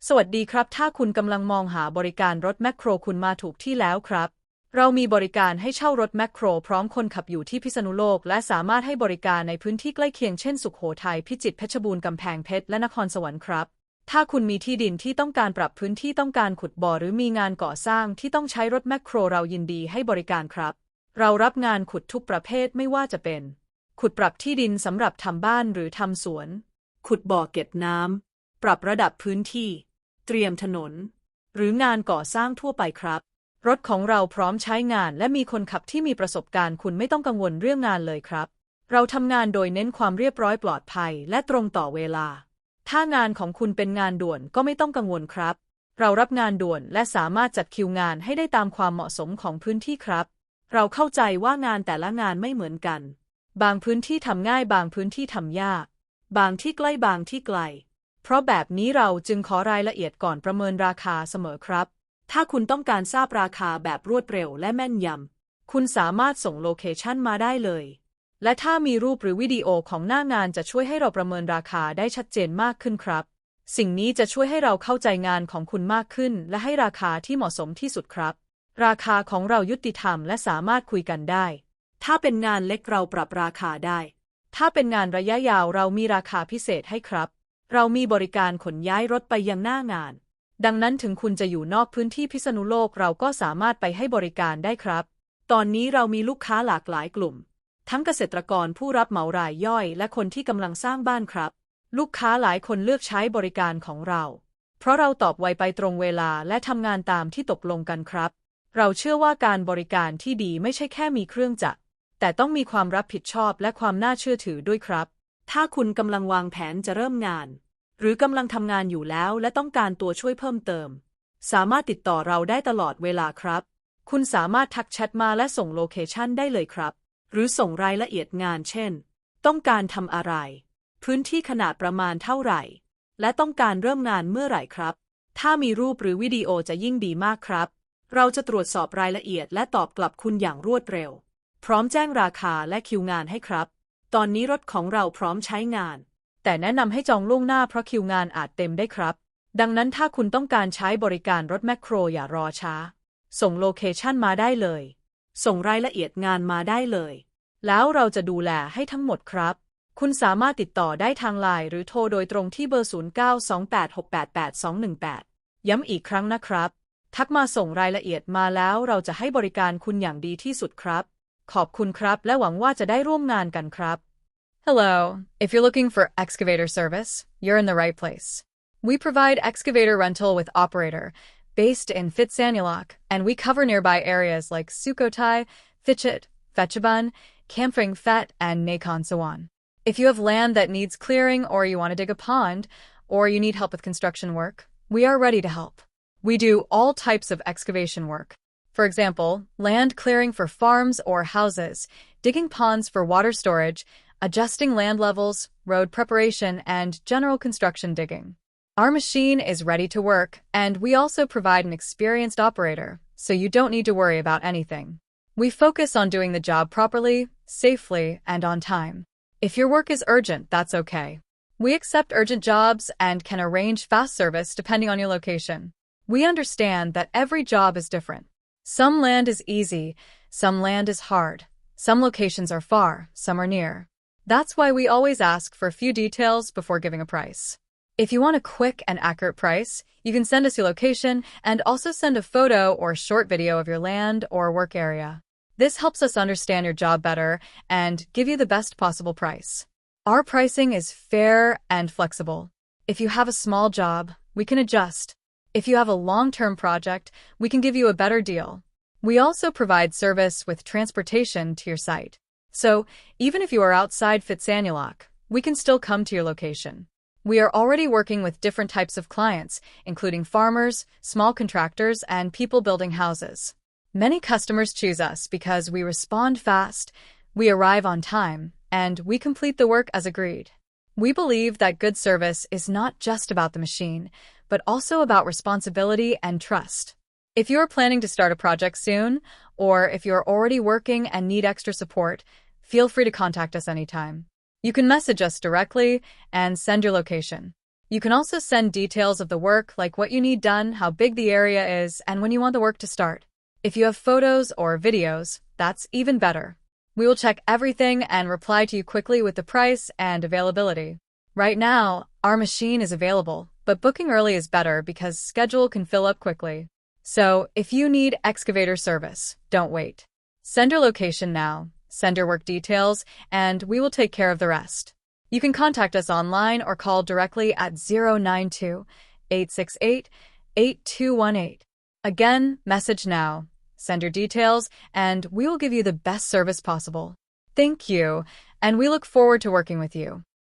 สวัสดีครับถ้าคุณกำลังมองหาบริการรถแมคโครคุณมาถูกที่แล้วครับเรามีบริการให้เช่ารถแมคโครพร้อมคนขับอยู่ที่พิษณุโลกและสามารถให้บริการในพื้นที่ใกล้เคียงเช่นสุโขทัยพิจิตรเพชรบูรณ์กำแพงเพชรและนครสวรรค์ครับถ้าคุณมีที่ดินที่ต้องการปรับพื้นที่ต้องการขุดบ่อหรือมีงานก่อสร้างที่ต้องใช้รถแมคโครเรายินดีให้บริการครับเรารับงานขุดทุกประเภทไม่ว่าจะเป็นขุดปรับที่ดินสำหรับทำบ้านหรือทำสวนขุดบ่อเก็บน้ำปรับระดับพื้นที่เตรียมถนนหรืองานก่อสร้างทั่วไปครับรถของเราพร้อมใช้งานและมีคนขับที่มีประสบการณ์คุณไม่ต้องกังวลเรื่องงานเลยครับเราทำงานโดยเน้นความเรียบร้อยปลอดภัยและตรงต่อเวลาถ้างานของคุณเป็นงานด่วนก็ไม่ต้องกังวลครับเรารับงานด่วนและสามารถจัดคิวงานให้ได้ตามความเหมาะสมของพื้นที่ครับเราเข้าใจว่างานแต่ละงานไม่เหมือนกันบางพื้นที่ทำง่ายบางพื้นที่ทำยากบางที่ใกล้บางที่ไกลเพราะแบบนี้เราจึงขอรายละเอียดก่อนประเมินราคาเสมอครับถ้าคุณต้องการทราบราคาแบบรวดเร็วและแม่นยำคุณสามารถส่งโลเคชั่นมาได้เลยและถ้ามีรูปหรือวิดีโอของหน้างานจะช่วยให้เราประเมินราคาได้ชัดเจนมากขึ้นครับสิ่งนี้จะช่วยให้เราเข้าใจงานของคุณมากขึ้นและให้ราคาที่เหมาะสมที่สุดครับราคาของเรายุติธรรมและสามารถคุยกันได้ถ้าเป็นงานเล็กเราปรับราคาได้ถ้าเป็นงานระยะยาวเรามีราคาพิเศษให้ครับเรามีบริการขนย้ายรถไปยังหน้างานดังนั้นถึงคุณจะอยู่นอกพื้นที่พิษณุโลกเราก็สามารถไปให้บริการได้ครับตอนนี้เรามีลูกค้าหลากหลายกลุ่มทั้งเกษตรกรผู้รับเหมารายย่อยและคนที่กำลังสร้างบ้านครับลูกค้าหลายคนเลือกใช้บริการของเราเพราะเราตอบไวไปตรงเวลาและทำงานตามที่ตกลงกันครับเราเชื่อว่าการบริการที่ดีไม่ใช่แค่มีเครื่องจักรแต่ต้องมีความรับผิดชอบและความน่าเชื่อถือด้วยครับถ้าคุณกำลังวางแผนจะเริ่มงานหรือกำลังทำงานอยู่แล้วและต้องการตัวช่วยเพิ่มเติมสามารถติดต่อเราได้ตลอดเวลาครับคุณสามารถทักแชทมาและส่งโลเคชั่นได้เลยครับหรือส่งรายละเอียดงานเช่นต้องการทำอะไรพื้นที่ขนาดประมาณเท่าไหร่และต้องการเริ่มงานเมื่อไหร่ครับถ้ามีรูปหรือวิดีโอจะยิ่งดีมากครับเราจะตรวจสอบรายละเอียดและตอบกลับคุณอย่างรวดเร็วพร้อมแจ้งราคาและคิวงานให้ครับตอนนี้รถของเราพร้อมใช้งานแต่แนะนำให้จองล่วงหน้าเพราะคิวงานอาจเต็มได้ครับดังนั้นถ้าคุณต้องการใช้บริการรถแมคโครอย่ารอช้าส่งโลเคชั่นมาได้เลยส่งรายละเอียดงานมาได้เลยแล้วเราจะดูแลให้ทั้งหมดครับคุณสามารถติดต่อได้ทางไลน์หรือโทรโดยตรงที่เบอร์0928688218ย้ำอีกครั้งนะครับทักมาส่งรายละเอียดมาแล้วเราจะให้บริการคุณอย่างดีที่สุดครับขอบคุณครับและหวังว่าจะได้ร่วมงานกันครับHello. If you're looking for excavator service, you're in the right place. We provide excavator rental with operator, based in Fitsanulok, and we cover nearby areas like Sukhothai, Phichit, Phetchabun, Kampring Phet, and Nakhon Sawan. If you have land that needs clearing or you want to dig a pond, or you need help with construction work, we are ready to help. We do all types of excavation work. For example, land clearing for farms or houses, digging ponds for water storage, adjusting land levels, road preparation, and general construction digging. Our machine is ready to work, and we also provide an experienced operator, so you don't need to worry about anything. We focus on doing the job properly, safely, and on time. If your work is urgent, that's okay. We accept urgent jobs and can arrange fast service depending on your location. We understand that every job is different. Some land is easy, some land is hard. Some locations are far, some are near. That's why we always ask for a few details before giving a price. If you want a quick and accurate price, you can send us your location and also send a photo or short video of your land or work area. This helps us understand your job better and give you the best possible price. Our pricing is fair and flexible. If you have a small job, we can adjust. If you have a long-term project, we can give you a better deal. We also provide service with transportation to your site. So, even if you are outside Fitsanulok, we can still come to your location. We are already working with different types of clients, including farmers, small contractors, and people building houses. Many customers choose us because we respond fast, we arrive on time, and we complete the work as agreed. We believe that good service is not just about the machine, but also about responsibility and trust. If you are planning to start a project soon, or if you're already working and need extra support, feel free to contact us anytime. You can message us directly and send your location. You can also send details of the work, like what you need done, how big the area is, and when you want the work to start. If you have photos or videos, that's even better. We will check everything and reply to you quickly with the price and availability. Right now, our machine is available, but booking early is better because schedule can fill up quickly. So, if you need excavator service, don't wait. Send your location now, send your work details, and we will take care of the rest. You can contact us online or call directly at 092-868-8218. Again, message now, send your details, and we will give you the best service possible. Thank you, and we look forward to working with you.